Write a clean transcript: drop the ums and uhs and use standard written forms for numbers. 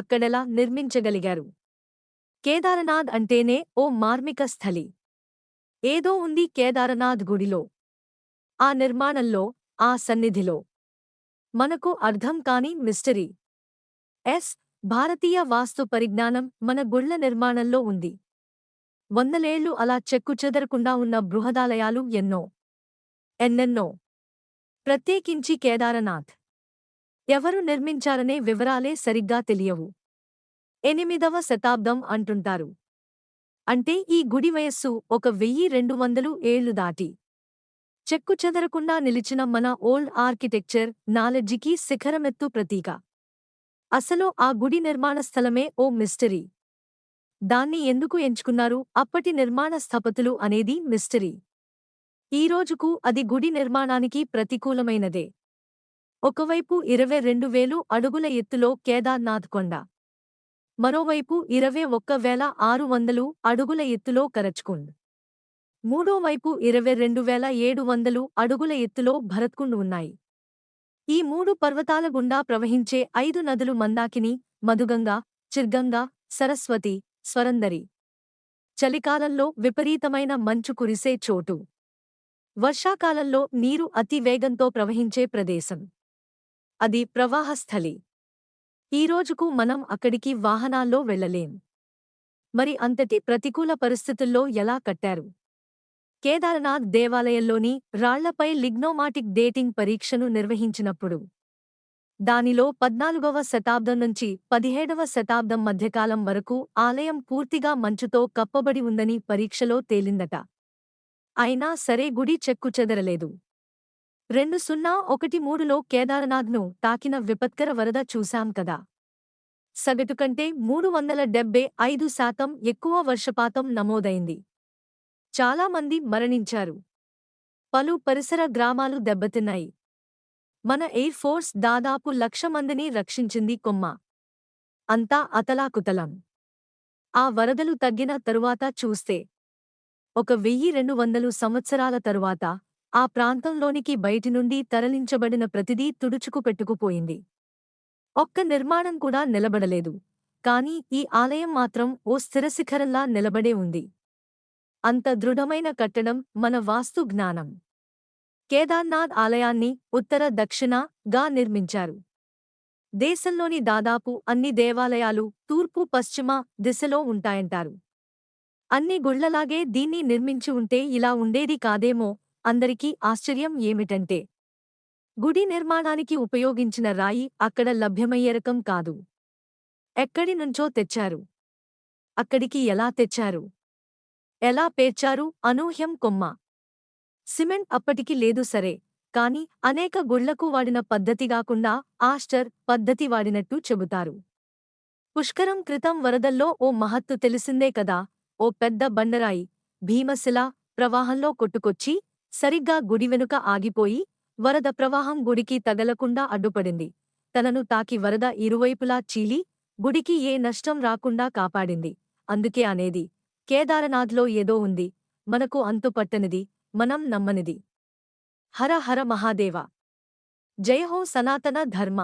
అక్కడెలా నిర్మించగలిగారు? కేదారనాథ్ అంటేనే ఓ మార్మిక స్థలి. ఏదో ఉంది కేదారనాథ్ గుడిలో, ఆ నిర్మాణంలో, ఆ సన్నిధిలో. మనకు అర్థం కాని మిస్టరీ. భారతీయ వాస్తు పరిజ్ఞానం మన గుళ్ల నిర్మాణంలో ఉంది. వందలేళ్లు అలా చెక్కుచెదరకుండా ఉన్న బృహదాలయాలు ఎన్నెన్నో. ప్రత్యేకించి కేదారనాథ్. ఎవరు నిర్మించారనే వివరాలే సరిగ్గా తెలియవు. 8వ శతాబ్దం అంటుంటారు. అంటే ఈ గుడి వయస్సు 1200 ఏళ్లు దాటి చెక్కుచెదరకుండా నిలిచిన మన ఓల్డ్ ఆర్కిటెక్చర్ నాలెడ్జికి శిఖరమెత్తు ప్రతీక. అసలు ఆ గుడి నిర్మాణ స్థలమే ఓ మిస్టరీ. దాన్ని ఎందుకు ఎంచుకున్నారు అప్పటి నిర్మాణ స్థపతులు అనేది మిస్టరీ. ఈ రోజుకు అది గుడి నిర్మాణానికి ప్రతికూలమైనదే. ఒకవైపు 22,000 అడుగుల ఎత్తులో కేదార్నాథ్ కొండ, మరోవైపు 21,600 అడుగుల ఎత్తులో కరచ్కుండ్, మూడోవైపు 22,700 అడుగుల ఎత్తులో భరత్కుండ్ ఉన్నాయి. ఈ 3 పర్వతాల గుండా ప్రవహించే 5 నదులు మందాకిని, మధుగంగా, చిర్గంగా, సరస్వతి, స్వరందరి. చలికాలంలో విపరీతమైన మంచు కురిసే చోటు. వర్షాకాలంలో నీరు అతి వేగంతో ప్రవహించే ప్రదేశం. అది ప్రవాహస్థలి. ఈ రోజుకు మనం అక్కడికి వాహనాల్లో వెళ్లలేం. మరి అంతటి ప్రతికూల పరిస్థితుల్లో ఎలా కట్టారు? కేదారనాథ్ దేవాలయంలోని రాళ్లపై లిగ్నోమాటిక్ డేటింగ్ పరీక్షను నిర్వహించినప్పుడు దానిలో 14వ శతాబ్దం నుంచి 17వ శతాబ్దం మధ్యకాలం వరకు ఆలయం పూర్తిగా మంచుతో కప్పబడి ఉందని పరీక్షలో తేలిందట. అయినా సరే గుడి చెక్కుచెదరలేదు. 2013లో కేదారనాథ్ను తాకిన విపత్కర వరద చూశాం కదా. సగటు కంటే 375% ఎక్కువ వర్షపాతం నమోదైంది. చాలామంది మరణించారు. పలు పరిసర గ్రామాలు దెబ్బతిన్నాయి. మన ఎయిర్ ఫోర్స్ దాదాపు 1,00,000 మందిని రక్షించింది. అంతా అతలాకుతలం. ఆ వరదలు తగ్గిన తరువాత చూస్తే 1,200 సంవత్సరాల తరువాత ఆ ప్రాంతంలోనికి బయటి నుండి తరలించబడిన ప్రతిదీ తుడుచుకు పెట్టుకుపోయింది. ఒక్క నిర్మాణం కూడా నిలబడలేదు. కానీ ఈ ఆలయం మాత్రం ఓ స్థిరశిఖరంలా నిలబడే ఉంది. అంత దృఢమైన కట్టడం మన వాస్తు జ్ఞానం. కేదార్నాథ్ ఆలయాన్ని ఉత్తర దక్షిణగా నిర్మించారు. దేశంలోని దాదాపు అన్ని దేవాలయాలు తూర్పు పశ్చిమ దిశలో ఉంటాయంటారు. అన్ని గుళ్లలాగే దీన్ని నిర్మించి ఉంటే ఇలా ఉండేది కాదేమో. అందరికీ ఆశ్చర్యం ఏమిటంటే గుడి నిర్మాణానికి ఉపయోగించిన రాయి అక్కడ లభ్యమయ్యే రకం కాదు. ఎక్కడి నుంచో తెచ్చారు. అక్కడికి ఎలా తెచ్చారు, ఎలా పేర్చారు అనూహ్యం. సిమెంట్ అప్పటికి లేదు సరే, కాని అనేక గుళ్లకు వాడిన పద్ధతిగాకుండా ఆస్టర్ పద్ధతి వాడినట్టు చెబుతారు. పుష్కరం క్రితం వరదల్లో ఓ మహత్తు తెలిసిందే కదా. ఓ పెద్ద బండరాయి భీమశిల ప్రవాహంలో కొట్టుకొచ్చి సరిగ్గా గుడి వెనుక ఆగిపోయి వరద ప్రవాహం గుడికి తగలకుండా అడ్డుపడింది. తనను తాకి వరద ఇరువైపులా చీలి గుడికి ఏ నష్టం రాకుండా కాపాడింది. అందుకే అనేది కేదారనాథ్లో ఏదో ఉంది, మనకు అంతుపట్టనిది, మనం నమ్మనిది. హర హర మహాదేవ. జయ హో సనాతన ధర్మ.